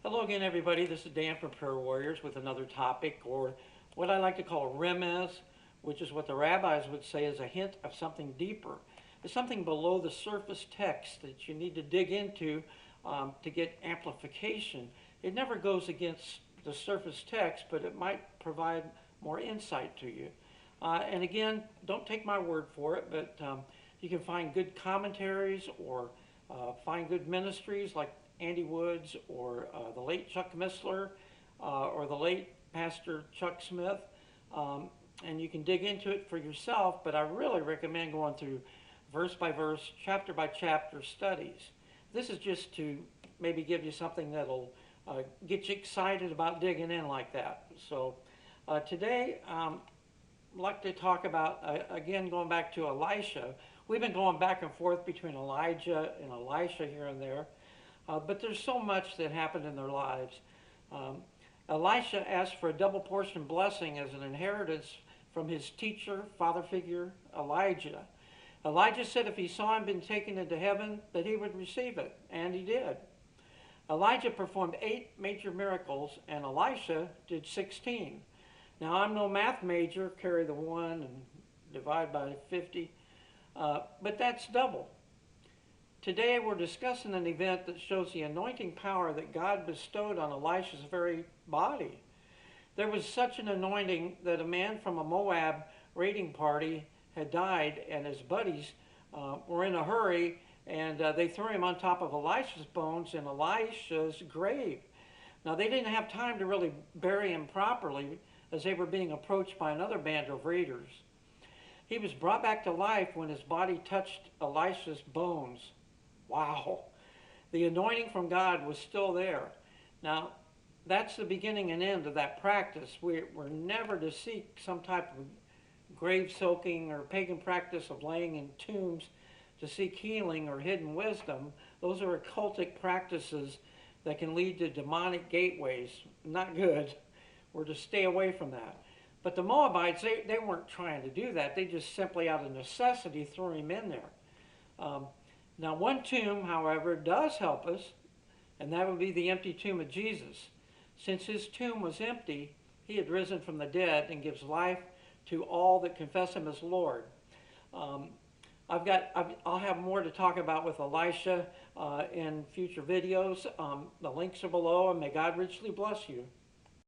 Hello again, everybody. This is Dan from Prayer Warriors with another topic, or what I like to call a remez, which is what the rabbis would say is a hint of something deeper. It's something below the surface text that you need to dig into to get amplification. It never goes against the surface text, but it might provide more insight to you. And again, don't take my word for it, but you can find good commentaries or find good ministries like Andy Woods or the late Chuck Missler or the late Pastor Chuck Smith. And you can dig into it for yourself, but I really recommend going through verse by verse, chapter by chapter studies. This is just to maybe give you something that'll get you excited about digging in like that. So today, I'd like to talk about, again, going back to Elisha. We've been going back and forth between Elijah and Elisha here and there. But there's so much that happened in their lives. Elisha asked for a double portion blessing as an inheritance from his teacher, father figure, Elijah. Elijah said if he saw him being taken into heaven, that he would receive it, and he did. Elijah performed 8 major miracles, and Elisha did 16. Now, I'm no math major, carry the 1 and divide by 50, but that's double. Today we're discussing an event that shows the anointing power that God bestowed on Elisha's very body. There was such an anointing that a man from a Moab raiding party had died, and his buddies were in a hurry, and they threw him on top of Elisha's bones in Elisha's grave. Now, they didn't have time to really bury him properly as they were being approached by another band of raiders. He was brought back to life when his body touched Elisha's bones. Wow. The anointing from God was still there. Now, that's the beginning and end of that practice. We're never to seek some type of grave soaking or pagan practice of laying in tombs to seek healing or hidden wisdom. Those are occultic practices that can lead to demonic gateways. Not good. We're to stay away from that. But the Moabites, they weren't trying to do that. They just simply out of necessity threw him in there. Now, one tomb, however, does help us, and that would be the empty tomb of Jesus. Since his tomb was empty, he had risen from the dead and gives life to all that confess him as Lord. I'll have more to talk about with Elisha in future videos. The links are below, and may God richly bless you.